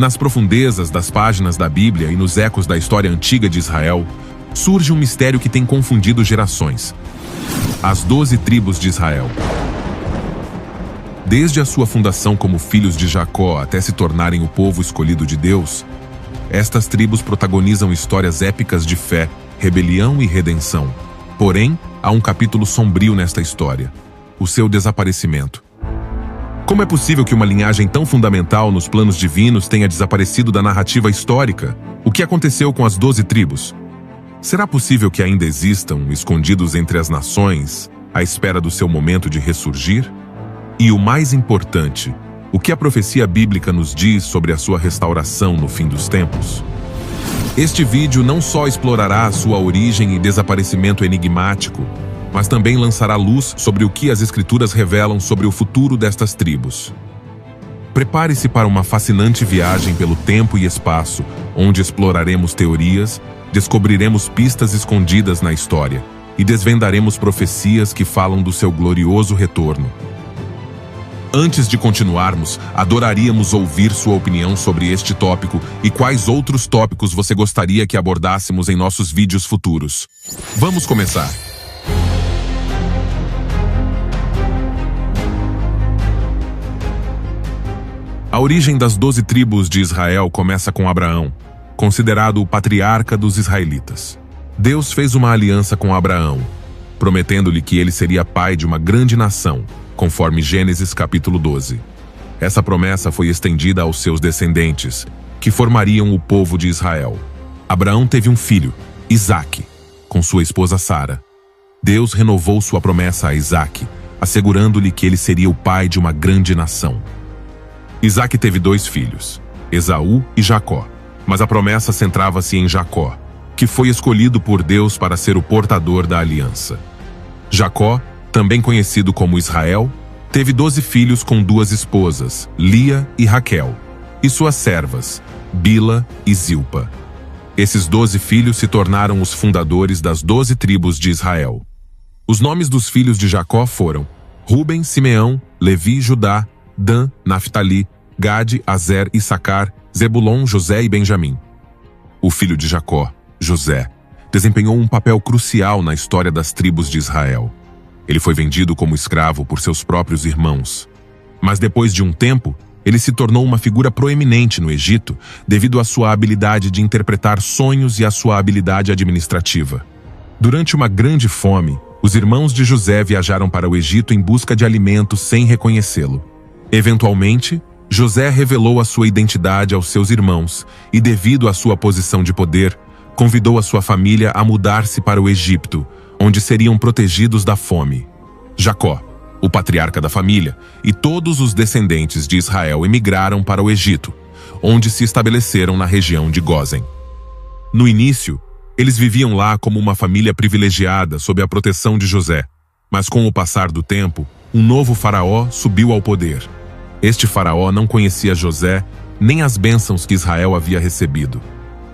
Nas profundezas das páginas da Bíblia e nos ecos da história antiga de Israel, surge um mistério que tem confundido gerações: as 12 tribos de Israel. Desde a sua fundação como filhos de Jacó até se tornarem o povo escolhido de Deus, estas tribos protagonizam histórias épicas de fé, rebelião e redenção. Porém, há um capítulo sombrio nesta história: o seu desaparecimento. Como é possível que uma linhagem tão fundamental nos planos divinos tenha desaparecido da narrativa histórica? O que aconteceu com as 12 tribos? Será possível que ainda existam, escondidos entre as nações, à espera do seu momento de ressurgir? E o mais importante, o que a profecia bíblica nos diz sobre a sua restauração no fim dos tempos? Este vídeo não só explorará a sua origem e desaparecimento enigmático, mas também lançará luz sobre o que as Escrituras revelam sobre o futuro destas tribos. Prepare-se para uma fascinante viagem pelo tempo e espaço, onde exploraremos teorias, descobriremos pistas escondidas na história e desvendaremos profecias que falam do seu glorioso retorno. Antes de continuarmos, adoraríamos ouvir sua opinião sobre este tópico e quais outros tópicos você gostaria que abordássemos em nossos vídeos futuros. Vamos começar! A origem das 12 tribos de Israel começa com Abraão, considerado o patriarca dos israelitas. Deus fez uma aliança com Abraão, prometendo-lhe que ele seria pai de uma grande nação, conforme Gênesis capítulo 12. Essa promessa foi estendida aos seus descendentes, que formariam o povo de Israel. Abraão teve um filho, Isaque, com sua esposa Sara. Deus renovou sua promessa a Isaque, assegurando-lhe que ele seria o pai de uma grande nação. Isaque teve 2 filhos, Esaú e Jacó, mas a promessa centrava-se em Jacó, que foi escolhido por Deus para ser o portador da aliança. Jacó, também conhecido como Israel, teve 12 filhos com 2 esposas, Lia e Raquel, e suas servas, Bila e Zilpa. Esses 12 filhos se tornaram os fundadores das 12 tribos de Israel. Os nomes dos filhos de Jacó foram Ruben, Simeão, Levi, Judá, Dan, Naftali, Gade, Azer, Issacar, Zebulon, José e Benjamim. O filho de Jacó, José, desempenhou um papel crucial na história das tribos de Israel. Ele foi vendido como escravo por seus próprios irmãos. Mas depois de um tempo, ele se tornou uma figura proeminente no Egito devido à sua habilidade de interpretar sonhos e à sua habilidade administrativa. Durante uma grande fome, os irmãos de José viajaram para o Egito em busca de alimento sem reconhecê-lo. Eventualmente, José revelou a sua identidade aos seus irmãos e, devido à sua posição de poder, convidou a sua família a mudar-se para o Egito, onde seriam protegidos da fome. Jacó, o patriarca da família, e todos os descendentes de Israel emigraram para o Egito, onde se estabeleceram na região de Gósen. No início, eles viviam lá como uma família privilegiada sob a proteção de José, mas com o passar do tempo, um novo faraó subiu ao poder. Este faraó não conhecia José nem as bênçãos que Israel havia recebido.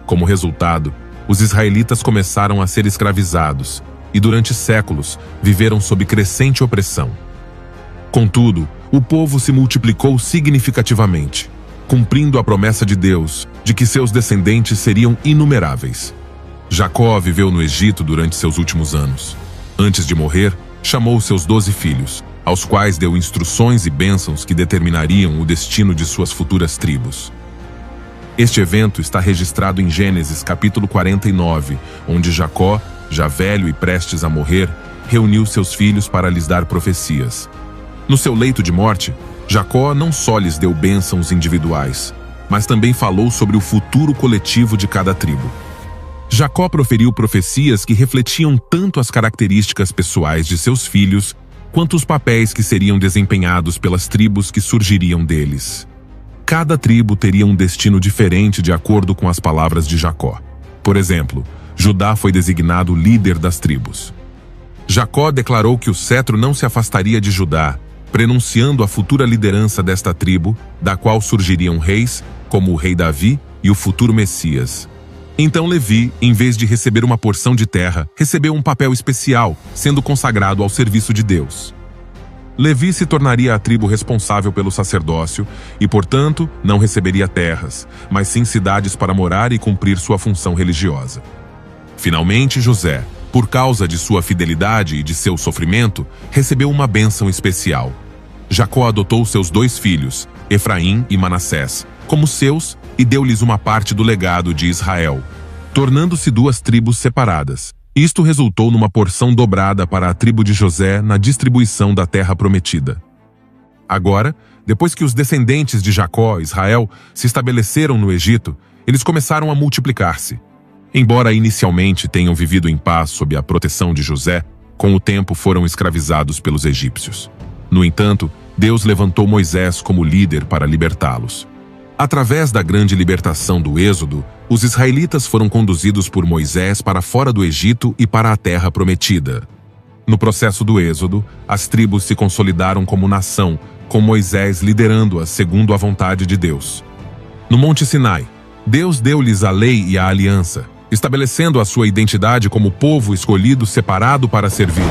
Como resultado, os israelitas começaram a ser escravizados e durante séculos viveram sob crescente opressão. Contudo, o povo se multiplicou significativamente, cumprindo a promessa de Deus de que seus descendentes seriam inumeráveis. Jacó viveu no Egito durante seus últimos anos. Antes de morrer, chamou seus 12 filhos, aos quais deu instruções e bênçãos que determinariam o destino de suas futuras tribos. Este evento está registrado em Gênesis capítulo 49, onde Jacó, já velho e prestes a morrer, reuniu seus filhos para lhes dar profecias. No seu leito de morte, Jacó não só lhes deu bênçãos individuais, mas também falou sobre o futuro coletivo de cada tribo. Jacó proferiu profecias que refletiam tanto as características pessoais de seus filhos, quanto os papéis que seriam desempenhados pelas tribos que surgiriam deles. Cada tribo teria um destino diferente de acordo com as palavras de Jacó. Por exemplo, Judá foi designado líder das tribos. Jacó declarou que o cetro não se afastaria de Judá, prenunciando a futura liderança desta tribo, da qual surgiriam reis, como o rei Davi e o futuro Messias. Então Levi, em vez de receber uma porção de terra, recebeu um papel especial, sendo consagrado ao serviço de Deus. Levi se tornaria a tribo responsável pelo sacerdócio e, portanto, não receberia terras, mas sim cidades para morar e cumprir sua função religiosa. Finalmente, José, por causa de sua fidelidade e de seu sofrimento, recebeu uma bênção especial. Jacó adotou seus 2 filhos, Efraim e Manassés, como seus e deu-lhes uma parte do legado de Israel, tornando-se 2 tribos separadas. Isto resultou numa porção dobrada para a tribo de José na distribuição da terra prometida. Agora, depois que os descendentes de Jacó, Israel, se estabeleceram no Egito, eles começaram a multiplicar-se. Embora inicialmente tenham vivido em paz sob a proteção de José, com o tempo foram escravizados pelos egípcios. No entanto, Deus levantou Moisés como líder para libertá-los. Através da grande libertação do Êxodo, os israelitas foram conduzidos por Moisés para fora do Egito e para a terra prometida. No processo do Êxodo, as tribos se consolidaram como nação, com Moisés liderando-as segundo a vontade de Deus. No Monte Sinai, Deus deu-lhes a lei e a aliança, estabelecendo a sua identidade como povo escolhido separado para servir.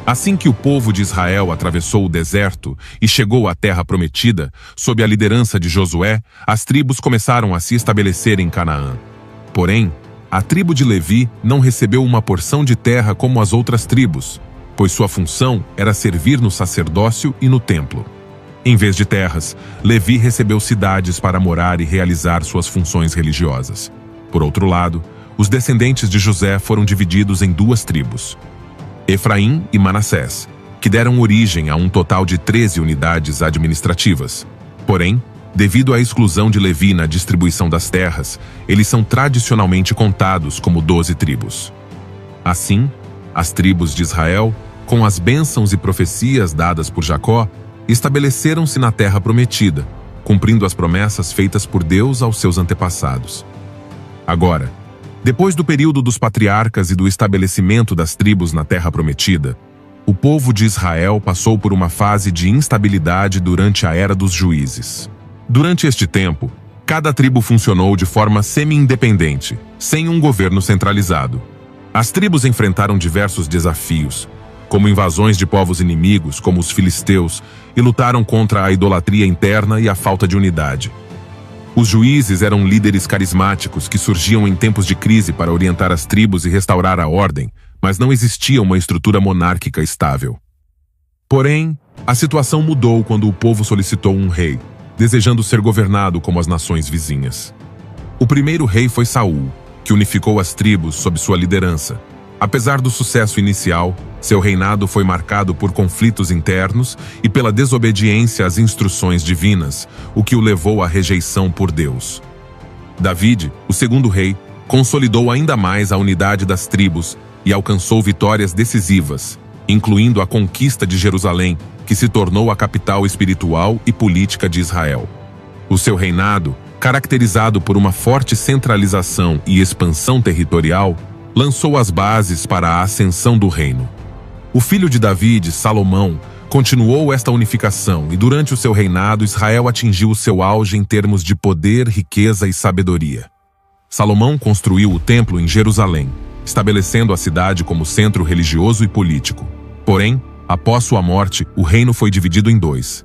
Assim que o povo de Israel atravessou o deserto e chegou à terra prometida, sob a liderança de Josué, as tribos começaram a se estabelecer em Canaã. Porém, a tribo de Levi não recebeu uma porção de terra como as outras tribos, pois sua função era servir no sacerdócio e no templo. Em vez de terras, Levi recebeu cidades para morar e realizar suas funções religiosas. Por outro lado, os descendentes de José foram divididos em 2 tribos, Efraim e Manassés, que deram origem a um total de 13 unidades administrativas. Porém, devido à exclusão de Levi na distribuição das terras, eles são tradicionalmente contados como 12 tribos. Assim, as tribos de Israel, com as bênçãos e profecias dadas por Jacó, estabeleceram-se na terra prometida, cumprindo as promessas feitas por Deus aos seus antepassados. Agora, depois do período dos patriarcas e do estabelecimento das tribos na terra prometida, o povo de Israel passou por uma fase de instabilidade durante a era dos juízes. Durante este tempo, cada tribo funcionou de forma semi-independente, sem um governo centralizado. As tribos enfrentaram diversos desafios, como invasões de povos inimigos, como os filisteus, e lutaram contra a idolatria interna e a falta de unidade. Os juízes eram líderes carismáticos que surgiam em tempos de crise para orientar as tribos e restaurar a ordem, mas não existia uma estrutura monárquica estável. Porém, a situação mudou quando o povo solicitou um rei, desejando ser governado como as nações vizinhas. O primeiro rei foi Saul, que unificou as tribos sob sua liderança. Apesar do sucesso inicial, seu reinado foi marcado por conflitos internos e pela desobediência às instruções divinas, o que o levou à rejeição por Deus. David, o segundo rei, consolidou ainda mais a unidade das tribos e alcançou vitórias decisivas, incluindo a conquista de Jerusalém, que se tornou a capital espiritual e política de Israel. O seu reinado, caracterizado por uma forte centralização e expansão territorial, lançou as bases para a ascensão do reino. O filho de David, Salomão, continuou esta unificação e durante o seu reinado Israel atingiu o seu auge em termos de poder, riqueza e sabedoria. Salomão construiu o templo em Jerusalém, estabelecendo a cidade como centro religioso e político. Porém, após sua morte, o reino foi dividido em 2.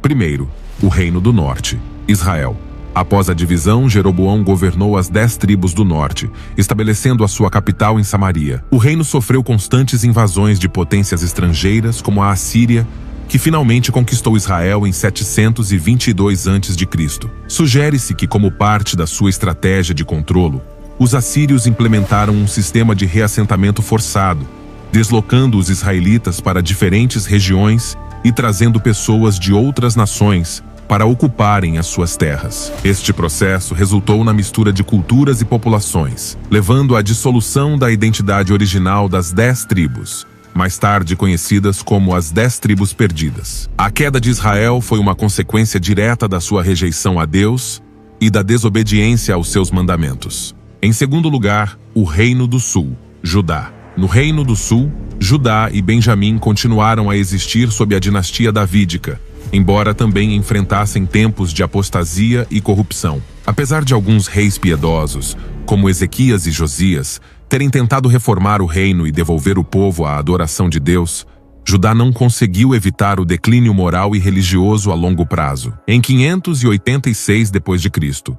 Primeiro, o Reino do Norte, Israel. Após a divisão, Jeroboão governou as 10 tribos do norte, estabelecendo a sua capital em Samaria. O reino sofreu constantes invasões de potências estrangeiras, como a Assíria, que finalmente conquistou Israel em 722 a.C. Sugere-se que, como parte da sua estratégia de controlo, os assírios implementaram um sistema de reassentamento forçado, deslocando os israelitas para diferentes regiões e trazendo pessoas de outras nações para ocuparem as suas terras. Este processo resultou na mistura de culturas e populações, levando à dissolução da identidade original das 10 tribos, mais tarde conhecidas como as 10 tribos perdidas. A queda de Israel foi uma consequência direta da sua rejeição a Deus e da desobediência aos seus mandamentos. Em segundo lugar, o Reino do Sul, Judá. No Reino do Sul, Judá e Benjamim continuaram a existir sob a dinastia davídica, embora também enfrentassem tempos de apostasia e corrupção. Apesar de alguns reis piedosos, como Ezequias e Josias, terem tentado reformar o reino e devolver o povo à adoração de Deus, Judá não conseguiu evitar o declínio moral e religioso a longo prazo. Em 586 d.C.,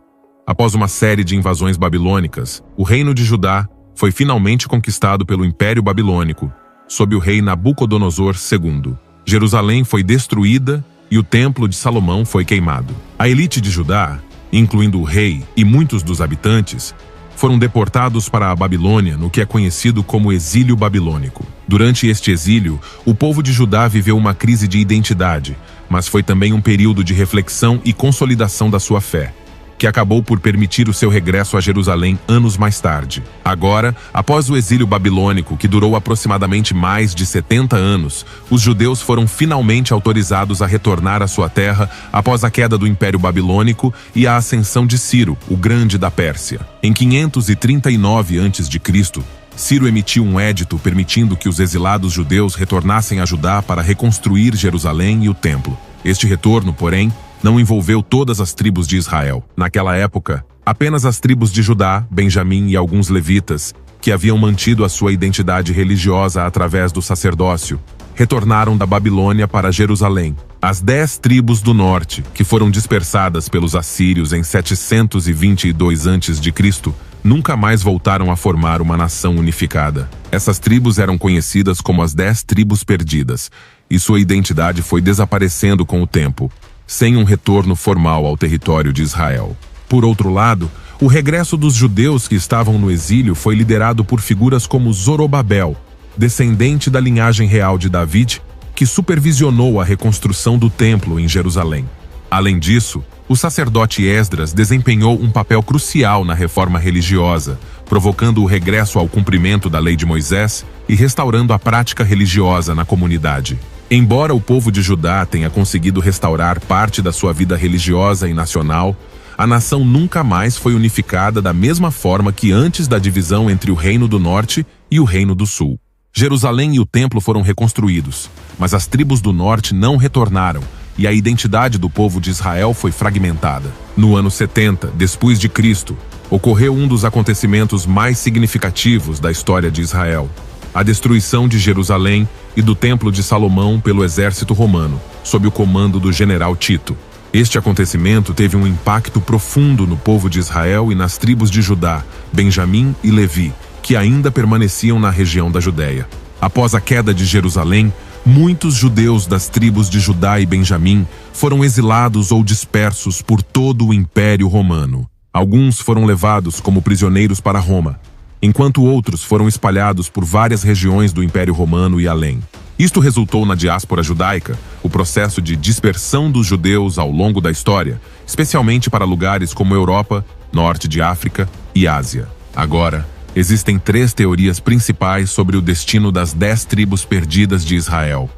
após uma série de invasões babilônicas, o reino de Judá foi finalmente conquistado pelo Império Babilônico, sob o rei Nabucodonosor II. Jerusalém foi destruída e o Templo de Salomão foi queimado. A elite de Judá, incluindo o rei e muitos dos habitantes, foram deportados para a Babilônia no que é conhecido como exílio babilônico. Durante este exílio, o povo de Judá viveu uma crise de identidade, mas foi também um período de reflexão e consolidação da sua fé, que acabou por permitir o seu regresso a Jerusalém anos mais tarde. Agora, após o exílio babilônico, que durou aproximadamente mais de 70 anos, os judeus foram finalmente autorizados a retornar à sua terra após a queda do Império Babilônico e a ascensão de Ciro, o Grande da Pérsia. Em 539 a.C., Ciro emitiu um édito permitindo que os exilados judeus retornassem a Judá para reconstruir Jerusalém e o Templo. Este retorno, porém, não envolveu todas as tribos de Israel. Naquela época, apenas as tribos de Judá, Benjamim e alguns levitas, que haviam mantido a sua identidade religiosa através do sacerdócio, retornaram da Babilônia para Jerusalém. As 10 tribos do norte, que foram dispersadas pelos assírios em 722 a.C., nunca mais voltaram a formar uma nação unificada. Essas tribos eram conhecidas como as 10 tribos perdidas, e sua identidade foi desaparecendo com o tempo, sem um retorno formal ao território de Israel. Por outro lado, o regresso dos judeus que estavam no exílio foi liderado por figuras como Zorobabel, descendente da linhagem real de David, que supervisionou a reconstrução do templo em Jerusalém. Além disso, o sacerdote Esdras desempenhou um papel crucial na reforma religiosa, provocando o regresso ao cumprimento da lei de Moisés e restaurando a prática religiosa na comunidade. Embora o povo de Judá tenha conseguido restaurar parte da sua vida religiosa e nacional, a nação nunca mais foi unificada da mesma forma que antes da divisão entre o Reino do Norte e o Reino do Sul. Jerusalém e o Templo foram reconstruídos, mas as tribos do Norte não retornaram e a identidade do povo de Israel foi fragmentada. No ano 70 depois de Cristo, ocorreu um dos acontecimentos mais significativos da história de Israel: a destruição de Jerusalém e do Templo de Salomão pelo exército romano, sob o comando do general Tito. Este acontecimento teve um impacto profundo no povo de Israel e nas tribos de Judá, Benjamim e Levi, que ainda permaneciam na região da Judéia. Após a queda de Jerusalém, muitos judeus das tribos de Judá e Benjamim foram exilados ou dispersos por todo o Império Romano. Alguns foram levados como prisioneiros para Roma, enquanto outros foram espalhados por várias regiões do Império Romano e além. Isto resultou na diáspora judaica, o processo de dispersão dos judeus ao longo da história, especialmente para lugares como Europa, Norte de África e Ásia. Agora, existem 3 teorias principais sobre o destino das 10 tribos perdidas de Israel.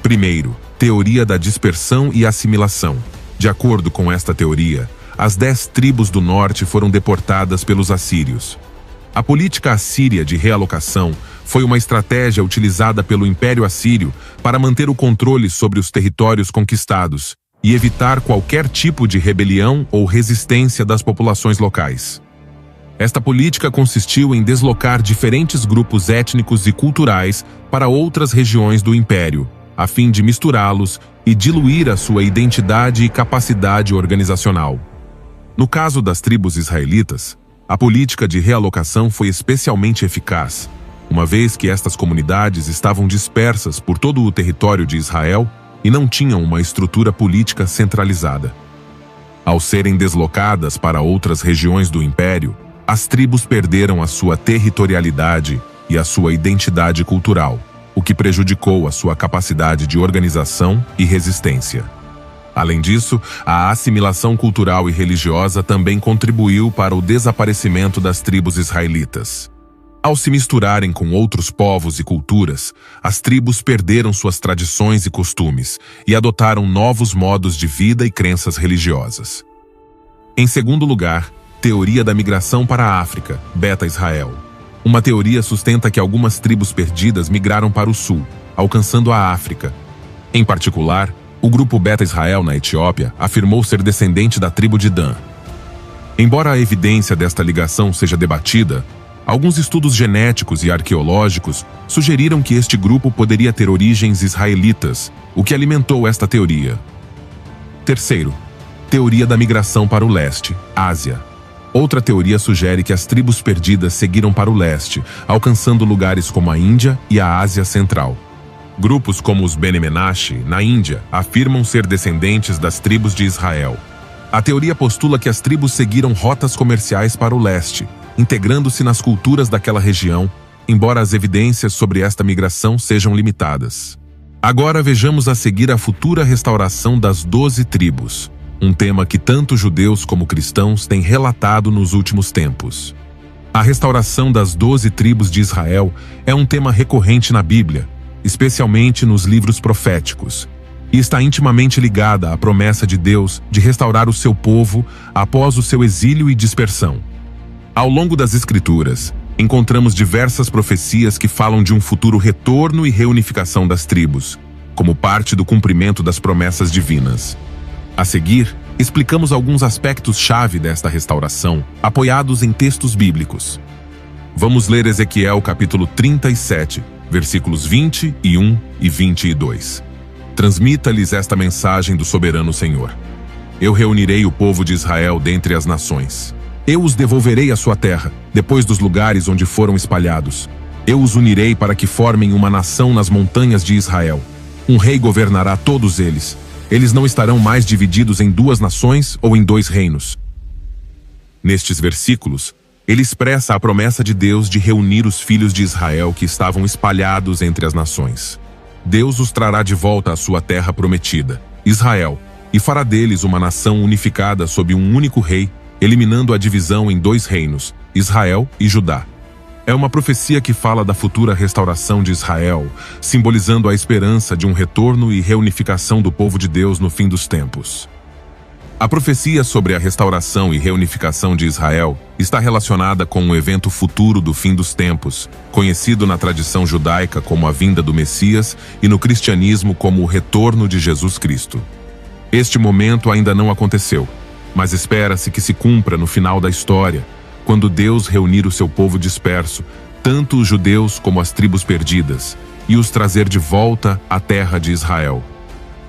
Primeiro, teoria da dispersão e assimilação. De acordo com esta teoria, as 10 tribos do norte foram deportadas pelos assírios. A política assíria de realocação foi uma estratégia utilizada pelo Império Assírio para manter o controle sobre os territórios conquistados e evitar qualquer tipo de rebelião ou resistência das populações locais. Esta política consistiu em deslocar diferentes grupos étnicos e culturais para outras regiões do Império, a fim de misturá-los e diluir a sua identidade e capacidade organizacional. No caso das tribos israelitas, a política de realocação foi especialmente eficaz, uma vez que estas comunidades estavam dispersas por todo o território de Israel e não tinham uma estrutura política centralizada. Ao serem deslocadas para outras regiões do Império, as tribos perderam a sua territorialidade e a sua identidade cultural, o que prejudicou a sua capacidade de organização e resistência. Além disso, a assimilação cultural e religiosa também contribuiu para o desaparecimento das tribos israelitas. Ao se misturarem com outros povos e culturas, as tribos perderam suas tradições e costumes e adotaram novos modos de vida e crenças religiosas. Em segundo lugar, teoria da migração para a África, Beta Israel. Uma teoria sustenta que algumas tribos perdidas migraram para o sul, alcançando a África. Em particular, o grupo Beta Israel na Etiópia afirmou ser descendente da tribo de Dan. Embora a evidência desta ligação seja debatida, alguns estudos genéticos e arqueológicos sugeriram que este grupo poderia ter origens israelitas, o que alimentou esta teoria. Terceiro, teoria da migração para o leste, Ásia. Outra teoria sugere que as tribos perdidas seguiram para o leste, alcançando lugares como a Índia e a Ásia Central. Grupos como os Bene Menashe, na Índia, afirmam ser descendentes das tribos de Israel. A teoria postula que as tribos seguiram rotas comerciais para o leste, integrando-se nas culturas daquela região, embora as evidências sobre esta migração sejam limitadas. Agora vejamos a seguir a futura restauração das 12 tribos, um tema que tanto judeus como cristãos têm relatado nos últimos tempos. A restauração das 12 tribos de Israel é um tema recorrente na Bíblia, especialmente nos livros proféticos, e está intimamente ligada à promessa de Deus de restaurar o seu povo após o seu exílio e dispersão. Ao longo das Escrituras, encontramos diversas profecias que falam de um futuro retorno e reunificação das tribos, como parte do cumprimento das promessas divinas. A seguir, explicamos alguns aspectos-chave desta restauração, apoiados em textos bíblicos. Vamos ler Ezequiel capítulo 37, versículos 21 e 22. Transmita-lhes esta mensagem do soberano Senhor. Eu reunirei o povo de Israel dentre as nações. Eu os devolverei à sua terra, depois dos lugares onde foram espalhados. Eu os unirei para que formem uma nação nas montanhas de Israel. Um rei governará todos eles. Eles não estarão mais divididos em 2 nações ou em 2 reinos. Nestes versículos, ele expressa a promessa de Deus de reunir os filhos de Israel que estavam espalhados entre as nações. Deus os trará de volta à sua terra prometida, Israel, e fará deles uma nação unificada sob um único rei, eliminando a divisão em 2 reinos, Israel e Judá. É uma profecia que fala da futura restauração de Israel, simbolizando a esperança de um retorno e reunificação do povo de Deus no fim dos tempos. A profecia sobre a restauração e reunificação de Israel está relacionada com um evento futuro do fim dos tempos, conhecido na tradição judaica como a vinda do Messias e no cristianismo como o retorno de Jesus Cristo. Este momento ainda não aconteceu, mas espera-se que se cumpra no final da história, quando Deus reunir o seu povo disperso, tanto os judeus como as tribos perdidas, e os trazer de volta à terra de Israel.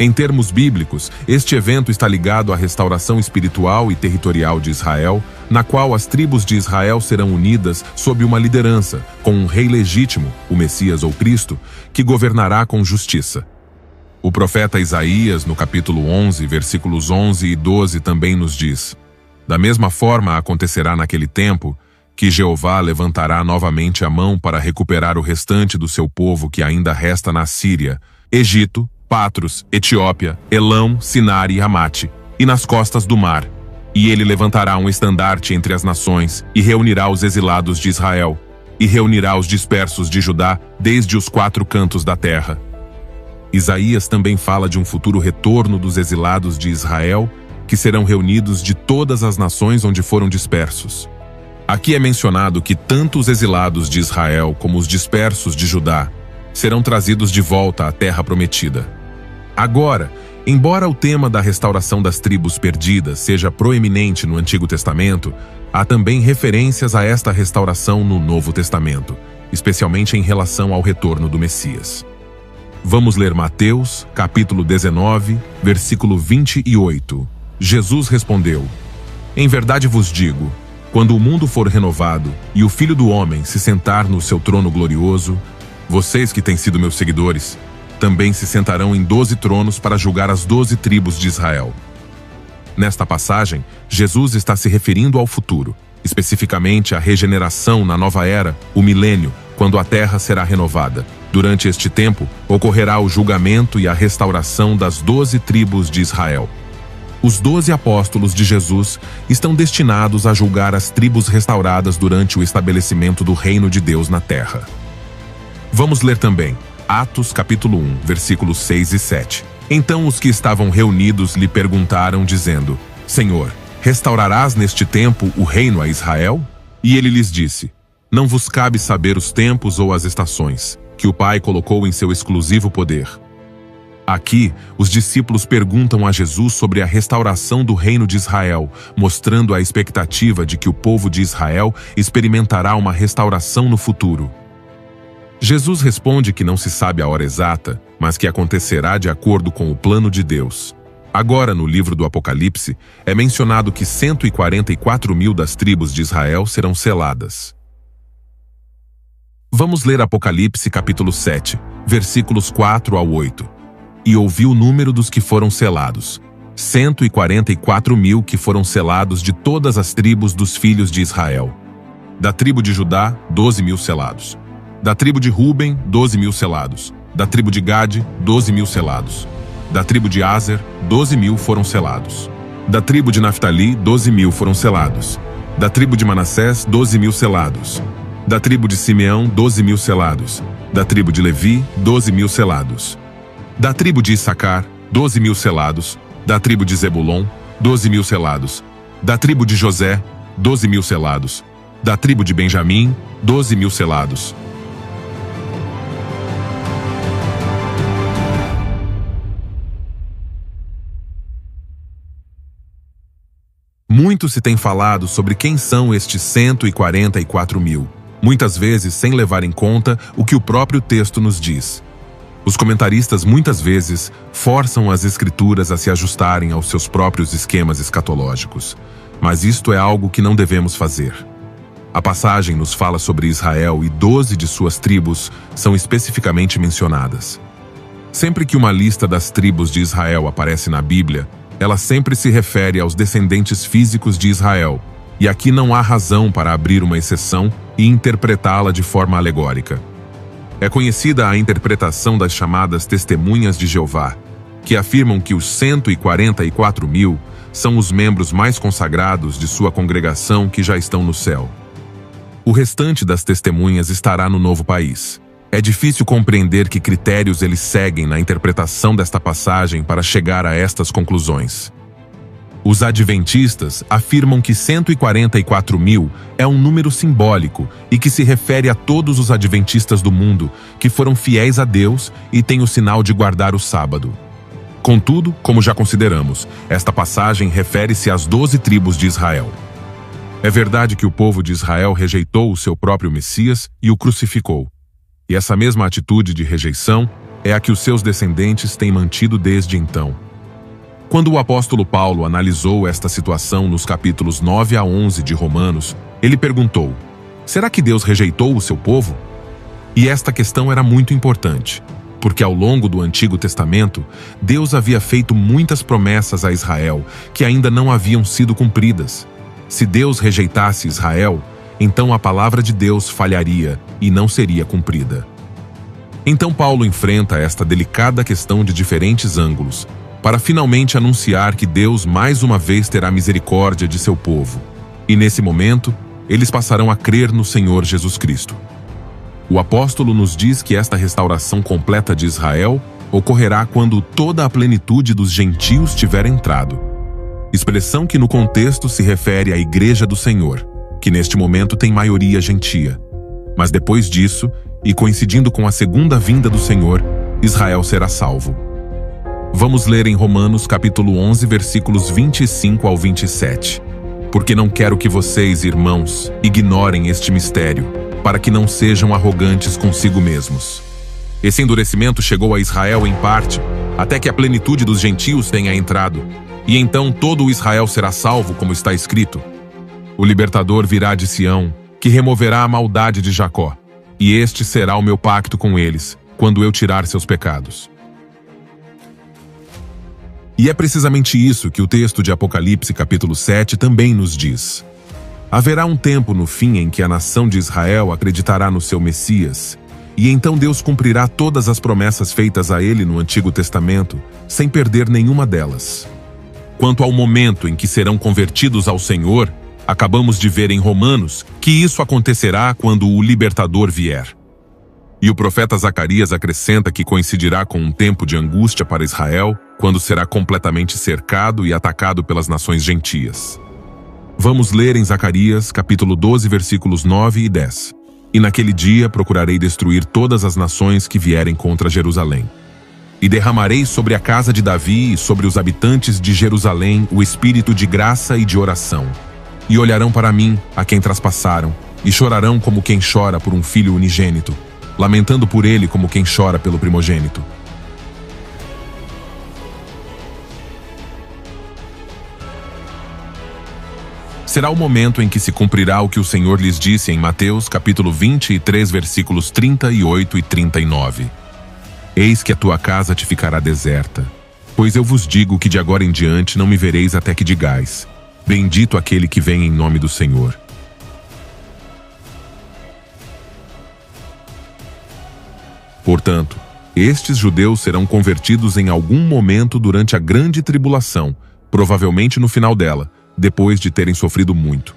Em termos bíblicos, este evento está ligado à restauração espiritual e territorial de Israel, na qual as tribos de Israel serão unidas sob uma liderança, com um rei legítimo, o Messias ou Cristo, que governará com justiça. O profeta Isaías, no capítulo 11, versículos 11 e 12, também nos diz: da mesma forma acontecerá naquele tempo que Jeová levantará novamente a mão para recuperar o restante do seu povo que ainda resta na Síria, Egito, Patros, Etiópia, Elão, Sinar e Amate, e nas costas do mar. E ele levantará um estandarte entre as nações, e reunirá os exilados de Israel, e reunirá os dispersos de Judá desde os 4 cantos da terra. Isaías também fala de um futuro retorno dos exilados de Israel, que serão reunidos de todas as nações onde foram dispersos. Aqui é mencionado que tanto os exilados de Israel como os dispersos de Judá serão trazidos de volta à terra prometida. Agora, embora o tema da restauração das tribos perdidas seja proeminente no Antigo Testamento, há também referências a esta restauração no Novo Testamento, especialmente em relação ao retorno do Messias. Vamos ler Mateus, capítulo 19, versículo 28. Jesus respondeu: em verdade vos digo, quando o mundo for renovado e o Filho do Homem se sentar no seu trono glorioso, vocês que têm sido meus seguidores, também se sentarão em 12 tronos para julgar as 12 tribos de Israel. Nesta passagem, Jesus está se referindo ao futuro, especificamente à regeneração na nova era, o milênio, quando a terra será renovada. Durante este tempo, ocorrerá o julgamento e a restauração das 12 tribos de Israel. Os 12 apóstolos de Jesus estão destinados a julgar as tribos restauradas durante o estabelecimento do reino de Deus na terra. Vamos ler também Atos capítulo 1, versículos 6 e 7. Então os que estavam reunidos lhe perguntaram, dizendo: Senhor, restaurarás neste tempo o reino a Israel? E ele lhes disse: não vos cabe saber os tempos ou as estações, que o Pai colocou em seu exclusivo poder. Aqui, os discípulos perguntam a Jesus sobre a restauração do reino de Israel, mostrando a expectativa de que o povo de Israel experimentará uma restauração no futuro. Jesus responde que não se sabe a hora exata, mas que acontecerá de acordo com o plano de Deus. Agora, no livro do Apocalipse, é mencionado que 144.000 das tribos de Israel serão seladas. Vamos ler Apocalipse capítulo 7, versículos 4 ao 8. E ouvi o número dos que foram selados. 144.000 que foram selados de todas as tribos dos filhos de Israel. Da tribo de Judá, 12.000 selados. Da tribo de Ruben, 12.000 selados. Da tribo de Gade, 12.000 selados. Da tribo de Aser, 12.000 foram selados. Da tribo de Naftali, 12.000 foram selados. Da tribo de Manassés, 12.000 selados. Da tribo de Simeão, 12.000 selados. Da tribo de Levi, 12.000 selados. Da tribo de Issacar, 12.000 selados. Da tribo de Zebulon, 12.000 selados. Da tribo de José, 12.000 selados. Da tribo de Benjamim, 12.000 selados. Muito se tem falado sobre quem são estes 144.000, muitas vezes sem levar em conta o que o próprio texto nos diz. Os comentaristas muitas vezes forçam as escrituras a se ajustarem aos seus próprios esquemas escatológicos, mas isto é algo que não devemos fazer. A passagem nos fala sobre Israel e 12 de suas tribos são especificamente mencionadas. Sempre que uma lista das tribos de Israel aparece na Bíblia, ela sempre se refere aos descendentes físicos de Israel, e aqui não há razão para abrir uma exceção e interpretá-la de forma alegórica. É conhecida a interpretação das chamadas Testemunhas de Jeová, que afirmam que os 144.000 são os membros mais consagrados de sua congregação que já estão no céu. O restante das testemunhas estará no novo país. É difícil compreender que critérios eles seguem na interpretação desta passagem para chegar a estas conclusões. Os adventistas afirmam que 144.000 é um número simbólico e que se refere a todos os adventistas do mundo que foram fiéis a Deus e têm o sinal de guardar o sábado. Contudo, como já consideramos, esta passagem refere-se às 12 tribos de Israel. É verdade que o povo de Israel rejeitou o seu próprio Messias e o crucificou. E essa mesma atitude de rejeição é a que os seus descendentes têm mantido desde então. Quando o apóstolo Paulo analisou esta situação nos capítulos 9 a 11 de Romanos, ele perguntou: será que Deus rejeitou o seu povo? E esta questão era muito importante, porque ao longo do Antigo Testamento, Deus havia feito muitas promessas a Israel que ainda não haviam sido cumpridas. Se Deus rejeitasse Israel, então a palavra de Deus falharia e não seria cumprida. Então Paulo enfrenta esta delicada questão de diferentes ângulos, para finalmente anunciar que Deus mais uma vez terá misericórdia de seu povo. E nesse momento, eles passarão a crer no Senhor Jesus Cristo. O apóstolo nos diz que esta restauração completa de Israel ocorrerá quando toda a plenitude dos gentios tiver entrado. Expressão que no contexto se refere à Igreja do Senhor, que neste momento tem maioria gentia. Mas depois disso, e coincidindo com a segunda vinda do Senhor, Israel será salvo. Vamos ler em Romanos capítulo 11, versículos 25 ao 27. Porque não quero que vocês, irmãos, ignorem este mistério, para que não sejam arrogantes consigo mesmos. Esse endurecimento chegou a Israel em parte, até que a plenitude dos gentios tenha entrado, e então todo o Israel será salvo, como está escrito. O libertador virá de Sião, que removerá a maldade de Jacó, e este será o meu pacto com eles, quando eu tirar seus pecados. E é precisamente isso que o texto de Apocalipse capítulo 7 também nos diz. Haverá um tempo no fim em que a nação de Israel acreditará no seu Messias, e então Deus cumprirá todas as promessas feitas a ele no Antigo Testamento, sem perder nenhuma delas. Quanto ao momento em que serão convertidos ao Senhor, acabamos de ver em Romanos que isso acontecerá quando o libertador vier. E o profeta Zacarias acrescenta que coincidirá com um tempo de angústia para Israel, quando será completamente cercado e atacado pelas nações gentias. Vamos ler em Zacarias, capítulo 12, versículos 9 e 10. E naquele dia procurarei destruir todas as nações que vierem contra Jerusalém. E derramarei sobre a casa de Davi e sobre os habitantes de Jerusalém o espírito de graça e de oração. E olharão para mim, a quem traspassaram, e chorarão como quem chora por um filho unigênito, lamentando por ele como quem chora pelo primogênito. Será o momento em que se cumprirá o que o Senhor lhes disse em Mateus capítulo 23, versículos 38 e 39. Eis que a tua casa te ficará deserta, pois eu vos digo que de agora em diante não me vereis até que digais: bendito aquele que vem em nome do Senhor. Portanto, estes judeus serão convertidos em algum momento durante a grande tribulação, provavelmente no final dela, depois de terem sofrido muito.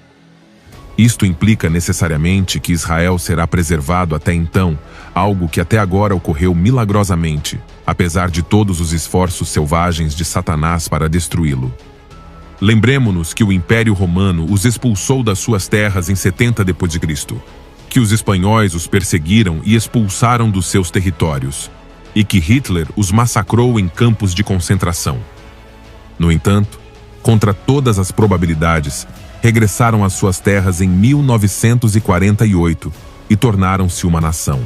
Isto implica necessariamente que Israel será preservado até então, algo que até agora ocorreu milagrosamente, apesar de todos os esforços selvagens de Satanás para destruí-lo. Lembremo-nos que o Império Romano os expulsou das suas terras em 70 d.C., que os espanhóis os perseguiram e expulsaram dos seus territórios, e que Hitler os massacrou em campos de concentração. No entanto, contra todas as probabilidades, regressaram às suas terras em 1948 e tornaram-se uma nação.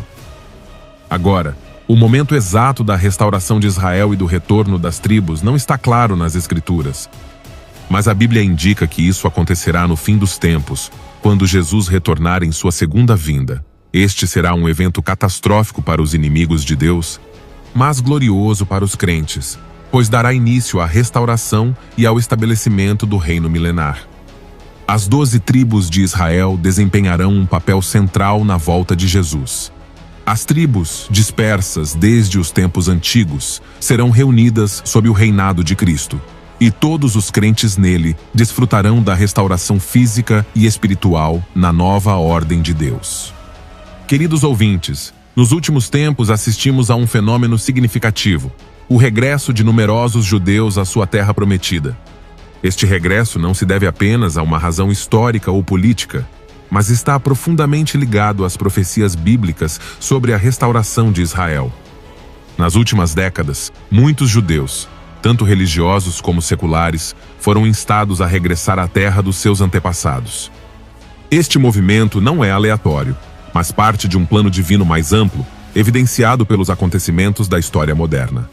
Agora, o momento exato da restauração de Israel e do retorno das tribos não está claro nas Escrituras, mas a Bíblia indica que isso acontecerá no fim dos tempos, quando Jesus retornar em sua segunda vinda. Este será um evento catastrófico para os inimigos de Deus, mas glorioso para os crentes, pois dará início à restauração e ao estabelecimento do reino milenar. As 12 tribos de Israel desempenharão um papel central na volta de Jesus. As tribos, dispersas desde os tempos antigos, serão reunidas sob o reinado de Cristo, e todos os crentes nele desfrutarão da restauração física e espiritual na nova ordem de Deus. Queridos ouvintes, nos últimos tempos assistimos a um fenômeno significativo: o regresso de numerosos judeus à sua terra prometida. Este regresso não se deve apenas a uma razão histórica ou política, mas está profundamente ligado às profecias bíblicas sobre a restauração de Israel. Nas últimas décadas, muitos judeus, tanto religiosos como seculares, foram instados a regressar à terra dos seus antepassados. Este movimento não é aleatório, mas parte de um plano divino mais amplo, evidenciado pelos acontecimentos da história moderna.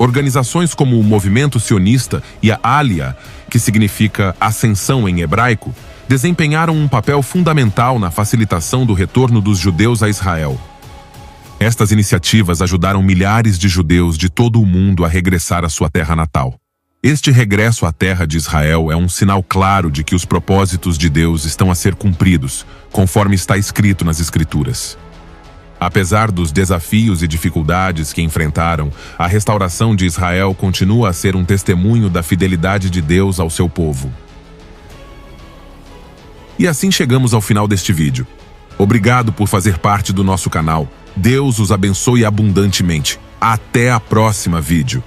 Organizações como o Movimento Sionista e a Aliyah, que significa ascensão em hebraico, desempenharam um papel fundamental na facilitação do retorno dos judeus a Israel. Estas iniciativas ajudaram milhares de judeus de todo o mundo a regressar à sua terra natal. Este regresso à terra de Israel é um sinal claro de que os propósitos de Deus estão a ser cumpridos, conforme está escrito nas Escrituras. Apesar dos desafios e dificuldades que enfrentaram, a restauração de Israel continua a ser um testemunho da fidelidade de Deus ao seu povo. E assim chegamos ao final deste vídeo. Obrigado por fazer parte do nosso canal. Deus os abençoe abundantemente. Até a próxima vídeo.